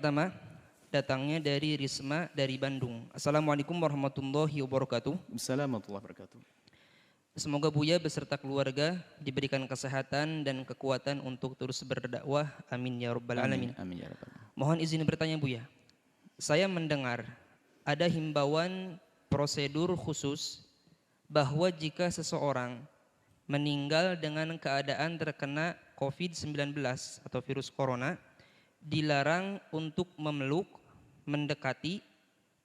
pertama datangnya dari Risma dari Bandung. Assalamualaikum warahmatullahi wabarakatuh. Assalamualaikum warahmatullahi wabarakatuh. Semoga Buya beserta keluarga diberikan kesehatan dan kekuatan untuk terus berdakwah. Amin ya rabbal alamin. Amin ya rabbal alamin. Mohon izin bertanya Buya. Saya mendengar ada himbauan prosedur khusus bahwa jika seseorang meninggal dengan keadaan terkena COVID-19 atau virus corona, dilarang untuk memeluk, mendekati,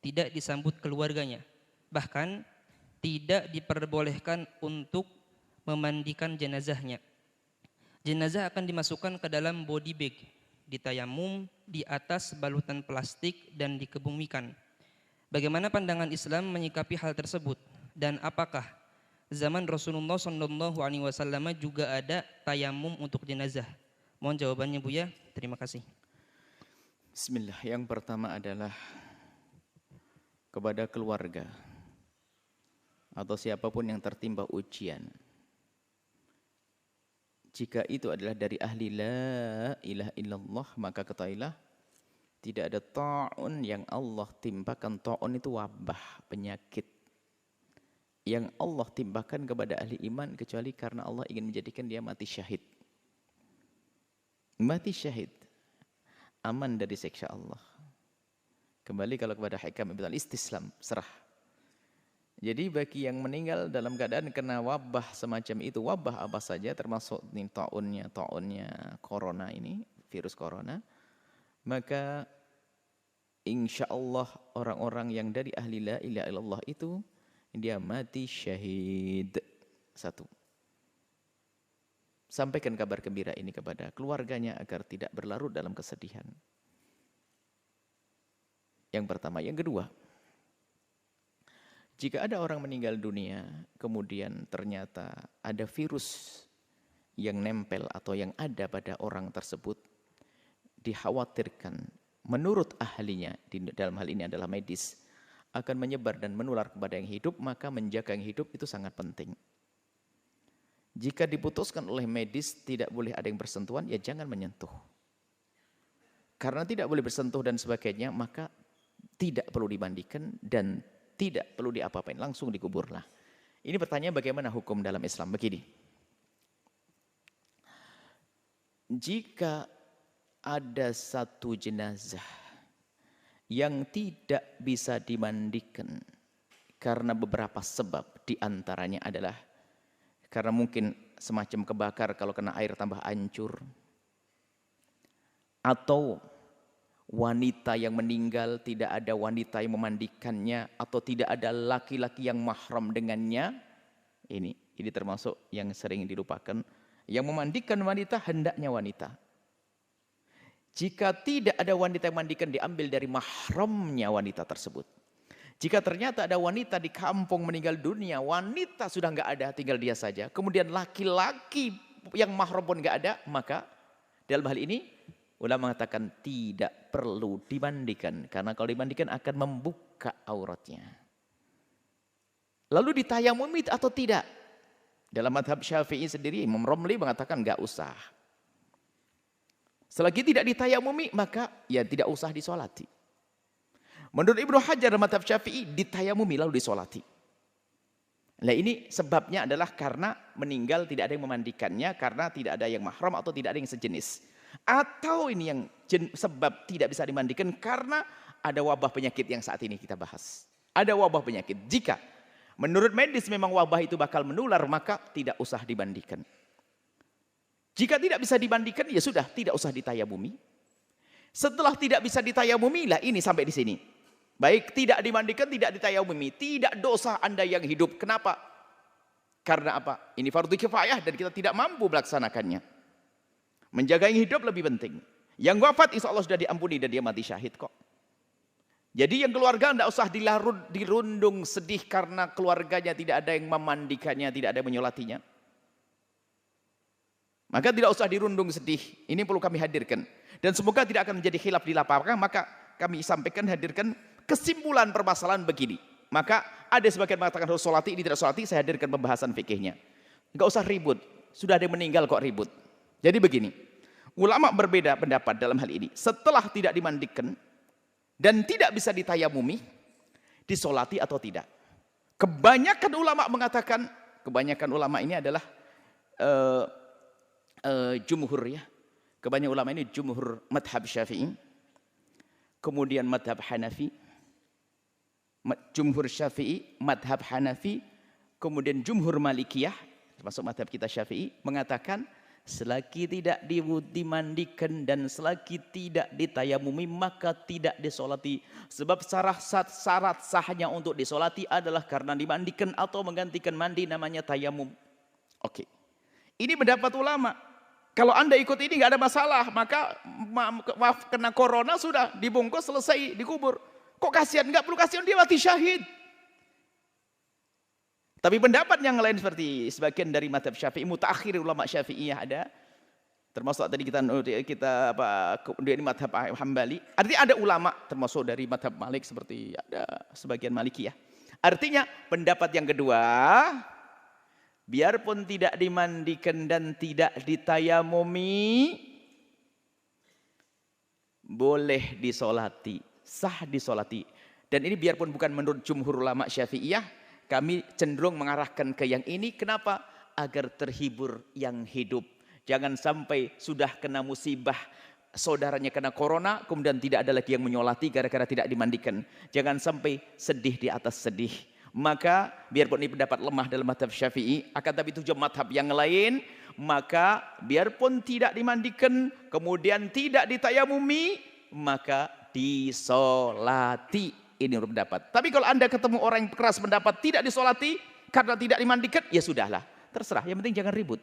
tidak disambut keluarganya. Bahkan tidak diperbolehkan untuk memandikan jenazahnya. Jenazah akan dimasukkan ke dalam body bag, ditayamum di atas balutan plastik dan dikebumikan. Bagaimana pandangan Islam menyikapi hal tersebut? Dan apakah zaman Rasulullah SAW juga ada tayamum untuk jenazah? Mohon jawabannya Buya. Terima kasih. Bismillah. Yang pertama adalah kepada keluarga atau siapapun yang tertimpa ujian. Jika itu adalah dari ahli la ilaha illallah, maka ketahuilah tidak ada ta'un yang Allah timpakan. Ta'un itu wabah, penyakit yang Allah timpakan kepada ahli iman kecuali karena Allah ingin menjadikan dia mati syahid. Mati syahid, aman dari siksa Allah. Kembali kalau kepada hikam ibn al-istislam, serah. Jadi bagi yang meninggal dalam keadaan kena wabah semacam itu, wabah apa saja termasuk ta'unnya corona ini, virus corona, maka insya Allah orang-orang yang dari ahli la ilaha illallah itu dia mati syahid. Satu. Sampaikan kabar gembira ini kepada keluarganya agar tidak berlarut dalam kesedihan. Yang pertama. Yang kedua, jika ada orang meninggal dunia, kemudian ternyata ada virus yang nempel atau yang ada pada orang tersebut, dikhawatirkan menurut ahlinya, dalam hal ini adalah medis, akan menyebar dan menular kepada yang hidup, maka menjaga yang hidup itu sangat penting. Jika diputuskan oleh medis tidak boleh ada yang bersentuhan, ya jangan menyentuh. Karena tidak boleh bersentuh dan sebagainya, maka tidak perlu dimandikan dan tidak perlu diapa-apain, langsung dikuburlah. Ini pertanyaan bagaimana hukum dalam Islam? Begini. Jika ada satu jenazah yang tidak bisa dimandikan karena beberapa sebab, diantaranya adalah karena mungkin semacam kebakar kalau kena air tambah hancur, atau wanita yang meninggal tidak ada wanita yang memandikannya, atau tidak ada laki-laki yang mahram dengannya, ini termasuk yang sering dilupakan. Yang memandikan wanita hendaknya wanita. Jika tidak ada wanita yang memandikan, diambil dari mahramnya wanita tersebut. Jika ternyata ada wanita di kampung meninggal dunia, wanita sudah nggak ada, tinggal dia saja. Kemudian laki-laki yang mahram pun nggak ada, maka dalam hal ini ulama mengatakan tidak perlu dimandikan. Karena kalau dimandikan akan membuka auratnya. Lalu ditayamumi atau tidak? Dalam madhab Syafi'i sendiri, Imam Romli mengatakan nggak usah. Selagi tidak ditayamumi, maka ya tidak usah disolati. Menurut Ibnu Hajar madhab Syafi'i, ditayamumi lalu disolati. Nah ini sebabnya adalah karena meninggal tidak ada yang memandikannya, karena tidak ada yang mahram atau tidak ada yang sejenis. Atau ini yang sebab tidak bisa dimandikan karena ada wabah penyakit yang saat ini kita bahas. Ada wabah penyakit. Jika menurut medis memang wabah itu bakal menular, maka tidak usah dimandikan. Jika tidak bisa dimandikan, ya sudah, tidak usah ditayamumi. Setelah tidak bisa ditayamumi, lah ini sampai di sini. Baik, tidak dimandikan, tidak ditayamumi. Tidak dosa Anda yang hidup. Kenapa? Karena apa? Ini fardu kifayah dan kita tidak mampu melaksanakannya. Menjaga yang hidup lebih penting. Yang wafat insya Allah sudah diampuni dan dia mati syahid kok. Jadi yang keluarga tidak usah dirundung sedih karena keluarganya tidak ada yang memandikannya, tidak ada yang menyolatinya. Maka tidak usah dirundung sedih. Ini perlu kami hadirkan. Dan semoga tidak akan menjadi khilaf di lapangan. Maka kami sampaikan, hadirkan kesimpulan permasalahan begini. Maka ada sebagian mengatakan harus solati, ini tidak solati. Saya hadirkan pembahasan fikihnya. Enggak usah ribut. Sudah ada yang meninggal kok ribut. Jadi begini. Ulama berbeda pendapat dalam hal ini. Setelah tidak dimandikan dan tidak bisa ditayamumi, disolati atau tidak. Kebanyakan ulama mengatakan, kebanyakan ulama ini adalah jumhur ya. Kebanyakan ulama ini jumhur madhab Syafi'i, kemudian madhab Hanafi, jumhur Syafi'i, madhab Hanafi, kemudian jumhur Malikiyah, termasuk madhab kita Syafi'i, mengatakan selagi tidak dimandikan dan selagi tidak ditayamumi maka tidak disolati. Sebab syarat sahnya untuk disolati adalah karena dimandikan atau menggantikan mandi, namanya tayamum. Oke. Ini pendapat ulama. Kalau Anda ikut ini nggak ada masalah, maka maaf kena corona sudah dibungkus selesai dikubur. Kok kasihan? Nggak perlu kasihan, dia mati syahid. Tapi pendapat yang lain seperti sebagian dari mazhab Syafi'i, mutaakhir ulama Syafi'iyah ada, termasuk tadi kita ini mazhab Hambali. Artinya ada ulama termasuk dari mazhab Malik seperti ada sebagian Malikiyah. Artinya pendapat yang kedua, biarpun tidak dimandikan dan tidak ditayamumi, boleh disolati, sah disolati. Dan ini biarpun bukan menurut jumhur ulama Syafi'iyah, kami cenderung mengarahkan ke yang ini. Kenapa? Agar terhibur yang hidup. Jangan sampai sudah kena musibah, saudaranya kena corona, kemudian tidak ada lagi yang menyolati gara-gara tidak dimandikan. Jangan sampai sedih di atas sedih. Maka biarpun ini pendapat lemah dalam mazhab Syafi'i, akan tapi tujuh mazhab yang lain, maka biarpun tidak dimandikan, kemudian tidak ditayamumi, maka disolati. Ini menurut pendapat. Tapi kalau Anda ketemu orang yang keras pendapat tidak disolati karena tidak dimandikan, ya sudahlah, terserah. Yang penting jangan ribut.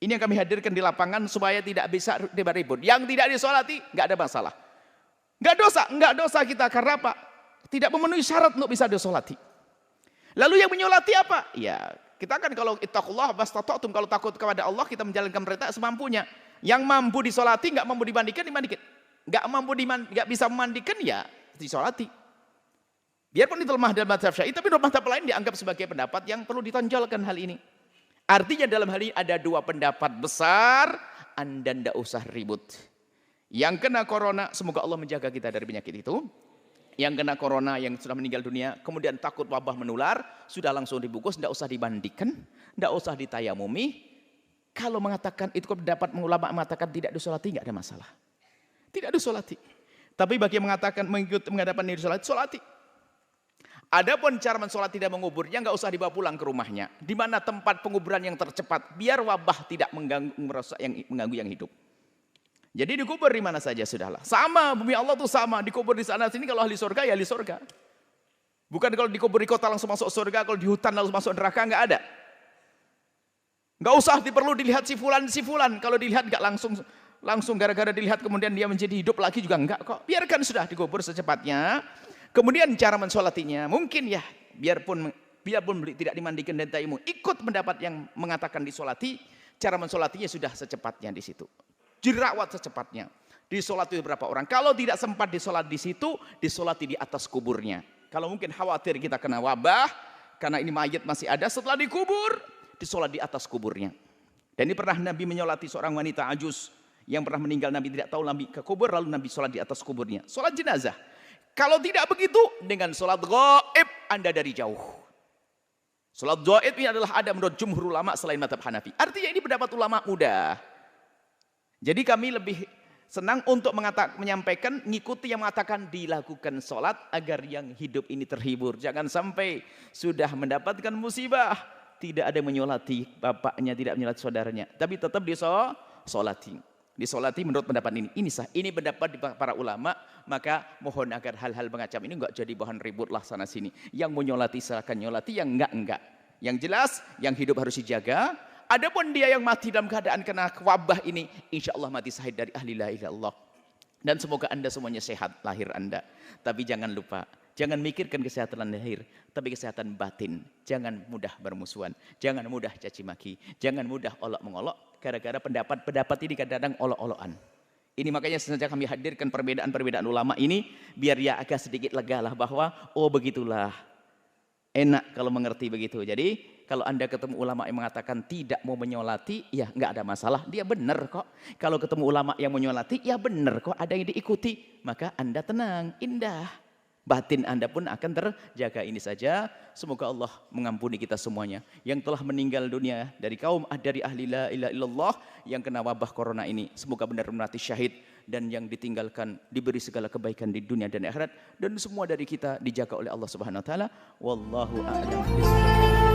Ini yang kami hadirkan di lapangan supaya tidak bisa ribut. Yang tidak disolati nggak ada masalah. Nggak dosa kita karena apa? Tidak memenuhi syarat untuk bisa disolati. Lalu yang menyolati apa? Ya kita kan kalau ittaqullah mastata'tum, kalau takut kepada Allah kita menjalankan perintah semampunya. Yang mampu disolati nggak mampu dimandikan, dimandikan. Nggak bisa memandikan ya disolati. Biarpun itu lemah dalam mazhab Syafi'i, tapi mazhab lain dianggap sebagai pendapat yang perlu ditonjolkan hal ini. Artinya dalam hal ini ada dua pendapat besar, Anda tidak usah ribut. Yang kena corona, semoga Allah menjaga kita dari penyakit itu. Yang kena corona, yang sudah meninggal dunia, kemudian takut wabah menular, sudah langsung dibungkus, tidak usah dimandikan, tidak usah ditayamumi. Kalau mengatakan itu pendapat ulama mengatakan tidak disolati, nggak ada masalah. Tidak disolati. Tapi bagi yang mengatakan mengadakan diri solati. Adapun cara mensolati dan menguburnya nggak usah dibawa pulang ke rumahnya. Di mana tempat penguburan yang tercepat, biar wabah tidak mengganggu yang hidup. Jadi dikubur di mana saja sudahlah. Sama, bumi Allah tuh sama, dikubur di sana sini. Kalau ahli surga ya ahli surga. Bukan kalau dikubur di kota langsung masuk surga, kalau di hutan langsung masuk neraka, nggak ada. Nggak usah perlu dilihat si fulan. Kalau dilihat nggak langsung gara-gara dilihat kemudian dia menjadi hidup lagi juga enggak kok. Biarkan sudah dikubur secepatnya. Kemudian cara mensolatinya mungkin ya biarpun tidak dimandikan dan tayamum, ikut pendapat yang mengatakan disolati, cara mensolatinya sudah secepatnya di situ. Dirawat secepatnya. Disolati berapa orang? Kalau tidak sempat disolat di situ, disolati di atas kuburnya. Kalau mungkin khawatir kita kena wabah karena ini mayat masih ada, setelah dikubur disolat di atas kuburnya. Dan ini pernah Nabi menyolati seorang wanita ajus yang pernah meninggal, Nabi tidak tahu, Nabi ke kubur, lalu Nabi sholat di atas kuburnya. Sholat jenazah. Kalau tidak begitu, dengan sholat gaib, Anda dari jauh. Sholat gaib ini adalah ada menurut jumhur ulama selain mazhab Hanafi. Artinya ini pendapat ulama mudah. Jadi kami lebih senang untuk menyampaikan, ngikuti yang mengatakan dilakukan sholat agar yang hidup ini terhibur. Jangan sampai sudah mendapatkan musibah, tidak ada yang menyolati bapaknya, tidak menyolati saudaranya. Tapi tetap disolati menurut pendapat ini. Ini pendapat di para ulama, maka mohon agar hal-hal macam ini enggak jadi bahan ribut lah sana sini. Yang mau nyolati silakan nyolati, yang enggak. Yang jelas, yang hidup harus dijaga. Adapun dia yang mati dalam keadaan kena wabah ini, insya Allah mati syahid dari ahli la ilaha illallah. Dan semoga Anda semuanya sehat lahir Anda. Tapi jangan lupa, jangan mikirkan kesehatan lahir, tapi kesehatan batin. Jangan mudah bermusuhan, jangan mudah caci maki, jangan mudah olok mengolok. Gara-gara pendapat ini kadang-kadang olok-olokan. Ini makanya sengaja kami hadirkan perbedaan-perbedaan ulama ini, biar ya agak sedikit lega lah bahwa, oh begitulah. Enak kalau mengerti begitu. Jadi kalau Anda ketemu ulama yang mengatakan tidak mau menyolati, ya nggak ada masalah, dia benar kok. Kalau ketemu ulama yang menyolati, ya benar kok, ada yang diikuti. Maka Anda tenang, indah. Batin Anda pun akan terjaga. Ini saja, semoga Allah mengampuni kita semuanya. Yang telah meninggal dunia dari kaum, dari ahli la ilaha illallah yang kena wabah corona ini. Semoga benar-benar mati syahid. Dan yang ditinggalkan diberi segala kebaikan di dunia dan akhirat. Dan semua dari kita dijaga oleh Allah Subhanahu Wa Taala. Wallahu a'lam bishawab.